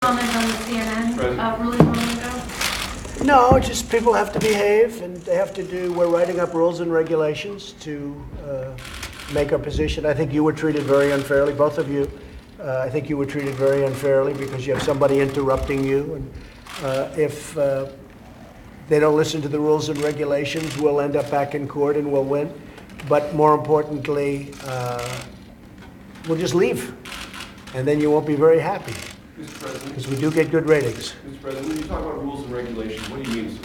comment on the CNN ruling a moment ago? No, just people have to behave, and they have to do. We're writing up rules and regulations to make our position. I think you were treated very unfairly, both of you. I think you were treated very unfairly because you have somebody interrupting you, and if they don't listen to the rules and regulations, we'll end up back in court and we'll win. But more importantly, we'll just leave, and then you won't be very happy. Mr. President. Because we do get good ratings. Mr. President, when you talk about rules and regulations, what do you mean,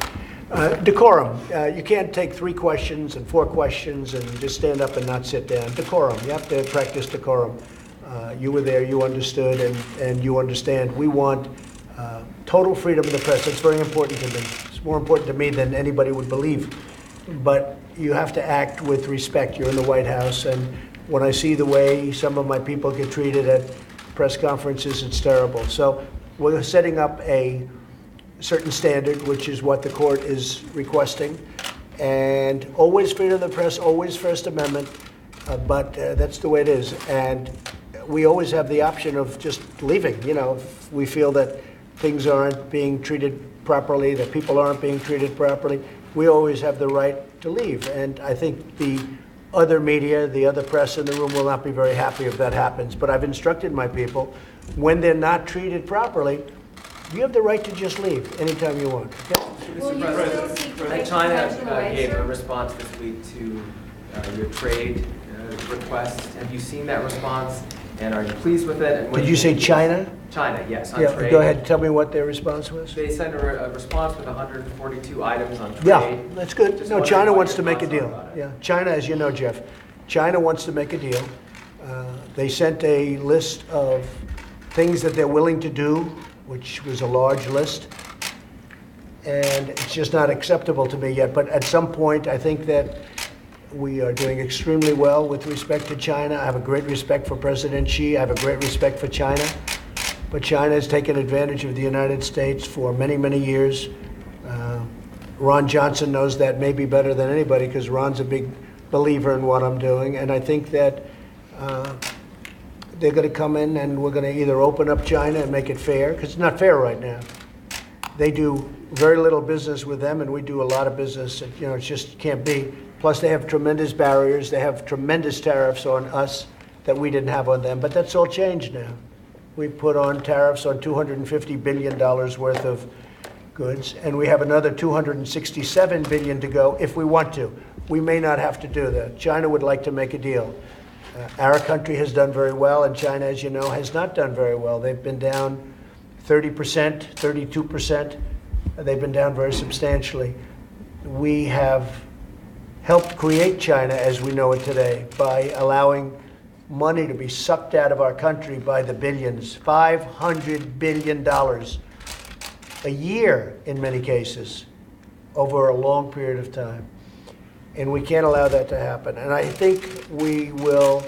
sir? Decorum. You can't take 3 questions and 4 questions and just stand up and not sit down. Decorum. You have to practice decorum. You were there, you understood, and you understand. We want total freedom of the press. That's very important to me. It's more important to me than anybody would believe. But you have to act with respect. You're in the White House, and when I see the way some of my people get treated at press conferences, it's terrible. So we're setting up a certain standard, which is what the court is requesting. And always freedom of the press, always First Amendment, but that's the way it is. And we always have the option of just leaving. You know, if we feel that things aren't being treated properly, that people aren't being treated properly, we always have the right to leave. And I think the other media, the other press in the room will not be very happy if that happens. But I've instructed my people, when they're not treated properly, you have the right to just leave anytime you want. Okay? Will you still seek to take China presidential away, gave sir? a response this week to your trade request. Have you seen that response, and are you pleased with it? And Did you say China? China, yes, on Yeah, trade. go ahead. Tell me what their response was. They sent a response with 142 items on trade. Yeah, that's good. Just No, wondering China what wants your to make a thoughts are deal. about it. Yeah, China, as you know, Jeff, China wants to make a deal. They sent a list of things that they're willing to do, which was a large list. And it's just not acceptable to me yet. But at some point, I think that we are doing extremely well with respect to China. I have a great respect for President Xi. I have a great respect for China. But China has taken advantage of the United States for many, many years. Ron Johnson knows that maybe better than anybody because Ron's a big believer in what I'm doing. And I think that they're going to come in and we're going to either open up China and make it fair, because it's not fair right now. They do very little business with them, and we do a lot of business. You know, it just can't be. Plus, they have tremendous barriers. They have tremendous tariffs on us that we didn't have on them. But that's all changed now. We put on tariffs on $250 billion worth of goods, and we have another $267 billion to go if we want to. We may not have to do that. China would like to make a deal. Our country has done very well, and China, as you know, has not done very well. They've been down 30%, 32%. They've been down very substantially. We have helped create China as we know it today by allowing money to be sucked out of our country by the billions, $500 billion a year in many cases over a long period of time. And we can't allow that to happen. And I think we will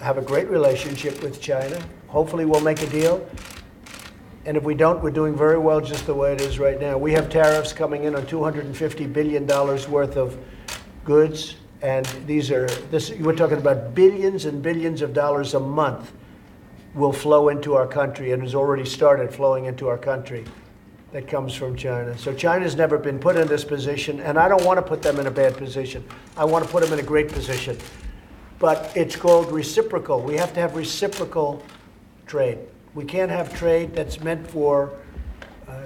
have a great relationship with China. Hopefully we'll make a deal. And if we don't, we're doing very well just the way it is right now. We have tariffs coming in on $250 billion worth of goods. And we're talking about billions and billions of dollars a month will flow into our country and has already started flowing into our country that comes from China. So China's never been put in this position, and I don't want to put them in a bad position. I want to put them in a great position. But it's called reciprocal. We have to have reciprocal trade. We can't have trade that's meant for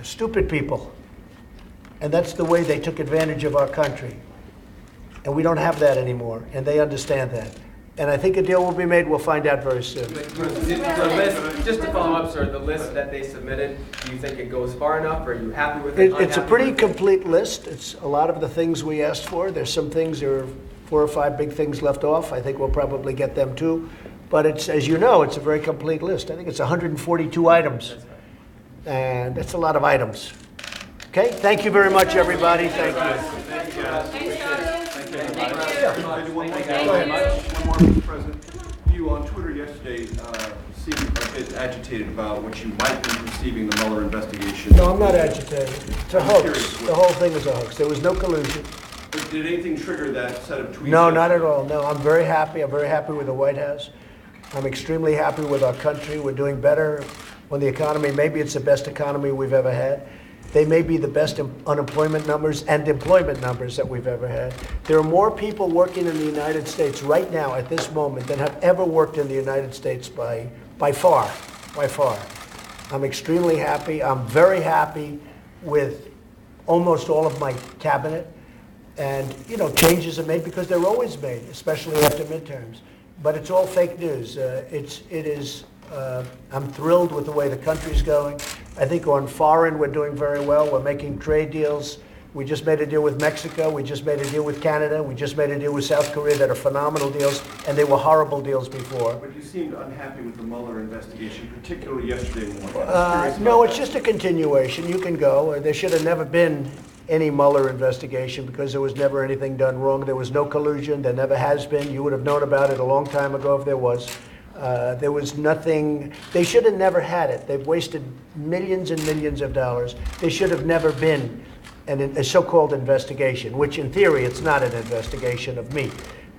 stupid people. And that's the way they took advantage of our country. And we don't have that anymore, and they understand that. And I think a deal will be made. We'll find out very soon. The list, just to follow up, sir, the list that they submitted, do you think it goes far enough? Are you happy with it? It's a unhappy pretty with it? complete list. It's a lot of the things we asked for. There's some things, there are 4 or 5 big things left off. I think we'll probably get them too. But it's, as you know, it's a very complete list. I think it's 142 items. That's right. And that's a lot of items. Okay, thank you very much, everybody. Thank you. Thank you, guys. Thanks, Jonathan. Thank you. Thank you. One more, Thank Go you. ahead. One more, Mr. President. You on Twitter yesterday seemed a bit agitated about what you might be perceiving the Mueller investigation. No, I'm not agitated. It's a I'm hoax. curious. The whole thing is a hoax. There was no collusion. But did anything trigger that set of tweets? No, not at all. No, I'm very happy. I'm very happy with the White House. I'm extremely happy with our country. We're doing better on the economy. Maybe it's the best economy we've ever had. They may be the best unemployment numbers and employment numbers that we've ever had. There are more people working in the United States right now at this moment than have ever worked in the United States by far, by far. I'm extremely happy. I'm very happy with almost all of my cabinet. And, changes are made because they're always made, especially after midterms. But it's all fake news. I'm thrilled with the way the country's going. I think on foreign, we're doing very well. We're making trade deals. We just made a deal with Mexico. We just made a deal with Canada. We just made a deal with South Korea that are phenomenal deals, and they were horrible deals before. But you seemed unhappy with the Mueller investigation, particularly yesterday morning. No, it's just a continuation. You can go. There should have never been any Mueller investigation because there was never anything done wrong. There was no collusion. There never has been. You would have known about it a long time ago if there was. There was nothing. They should have never had it. They've wasted millions and millions of dollars. They should have never been a so-called investigation, which in theory it's not an investigation of me.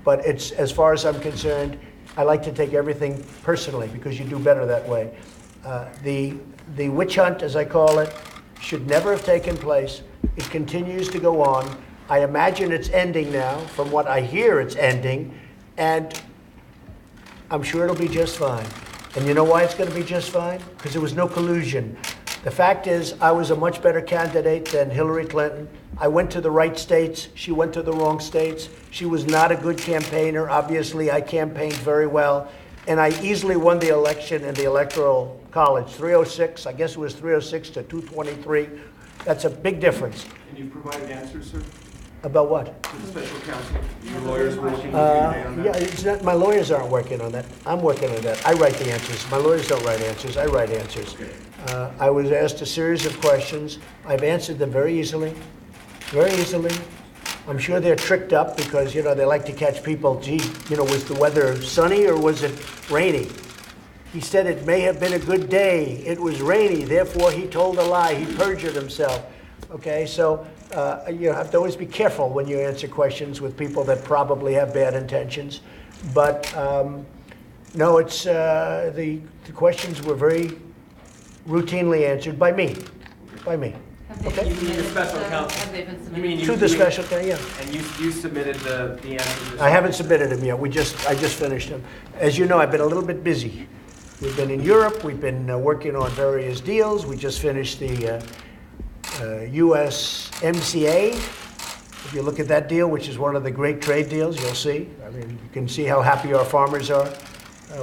But it's, as far as I'm concerned, I like to take everything personally because you do better that way. The witch hunt, as I call it, should never have taken place. It continues to go on. I imagine it's ending now. From what I hear, it's ending. And I'm sure it'll be just fine. And you know why it's going to be just fine? Because there was no collusion. The fact is, I was a much better candidate than Hillary Clinton. I went to the right states. She went to the wrong states. She was not a good campaigner. Obviously, I campaigned very well. And I easily won the election in the Electoral College. 306, I guess it was 306 to 223. That's a big difference. Can you provide answers, sir? About what? To the special counsel. Your lawyers were working with you today on that? Yeah, it's not, my lawyers aren't working on that. I'm working on that. I write the answers. My lawyers don't write answers. I write answers. Okay. I was asked a series of questions. I've answered them very easily. Very easily. I'm sure they're tricked up because, they like to catch people. Gee, was the weather sunny or was it rainy? He said it may have been a good day. It was rainy. Therefore, he told a lie. He perjured himself. Okay, so you have to always be careful when you answer questions with people that probably have bad intentions. But no, it's the questions were very routinely answered by me. By me. Have they Okay. been You mean the submitted special to- counsel? Have they been You submitted? mean To the special, yeah. And you submitted the answers? I haven't submitted them yet. I just finished them. As you know, I've been a little bit busy. We've been in Europe. We've been working on various deals. We just finished the USMCA. If you look at that deal, which is one of the great trade deals, you'll see. I mean, you can see how happy our farmers are.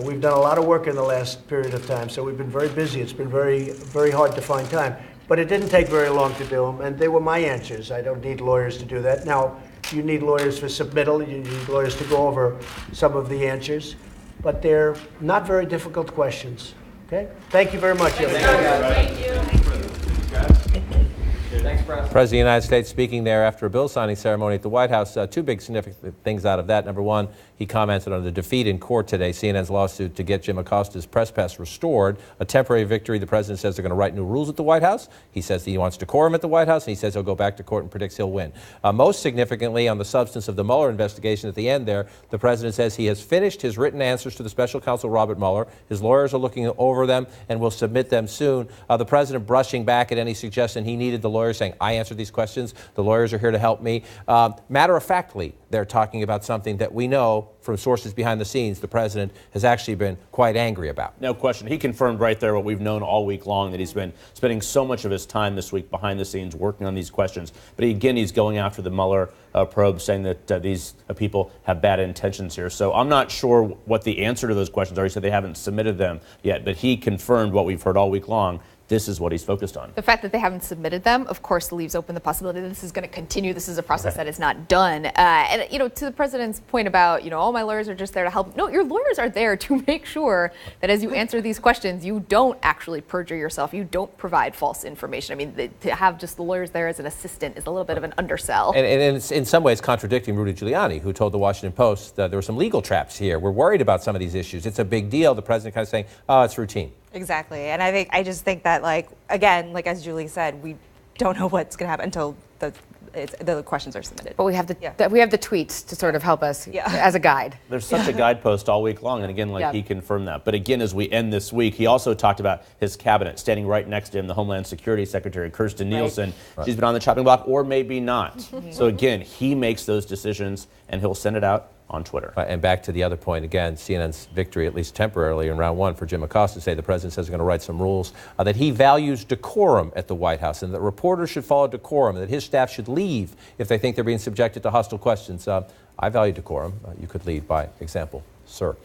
We've done a lot of work in the last period of time, so we've been very busy. It's been very, very hard to find time. But it didn't take very long to do them, and they were my answers. I don't need lawyers to do that. Now, you need lawyers for submittal. You need lawyers to go over some of the answers. But they're not very difficult questions. Okay? Thank you very much. Thank you. Thanks, Press. President of the United States speaking there after a bill signing ceremony at the White House. Two big significant things out of that. Number one, he commented on the defeat in court today, CNN's lawsuit to get Jim Acosta's press pass restored. A temporary victory. The president says they're going to write new rules at the White House. He says he wants decorum at the White House, and he says he'll go back to court and predicts he'll win. Most significantly, on the substance of the Mueller investigation at the end there, the president says he has finished his written answers to the special counsel Robert Mueller. His lawyers are looking over them and will submit them soon. The president brushing back at any suggestion he needed the lawyers, saying, I answered these questions. The lawyers are here to help me. Matter-of-factly, they're talking about something that we know from sources behind the scenes the president has actually been quite angry about. No question. He confirmed right there what we've known all week long, that he's been spending so much of his time this week behind the scenes working on these questions. But again, he's going after the Mueller probe, saying that these people have bad intentions here. So I'm not sure what the answer to those questions are. He said they haven't submitted them yet, but he confirmed what we've heard all week long. This is what he's focused on. The fact that they haven't submitted them, of course, leaves open the possibility that this is going to continue. This is a process that is not done. And, to the president's point about, all my lawyers are just there to help. No, your lawyers are there to make sure that as you answer these questions, you don't actually perjure yourself. You don't provide false information. I mean, to have just the lawyers there as an assistant is a little bit of an undersell. And it's in some ways contradicting Rudy Giuliani, who told the Washington Post that there were some legal traps here. We're worried about some of these issues. It's a big deal. The president kind of saying, oh, it's routine. Exactly. And I just think that, again, as Julie said, we don't know what's going to happen until the the questions are submitted. But we have the Yeah. we have the tweets to sort of help us as a guide. There's such a guidepost all week long, and again, like he confirmed that. But again, as we end this week, he also talked about his cabinet standing right next to him, the Homeland Security Secretary, Kirstjen Nielsen. She's been on the chopping block, or maybe not. So again, he makes those decisions, and he'll send it out on Twitter. And back to the other point, again, CNN's victory, at least temporarily, in round one for Jim Acosta, say the president says he's going to write some rules, that he values decorum at the White House and that reporters should follow decorum and that his staff should leave if they think they're being subjected to hostile questions. I value decorum. You could lead by example, sir.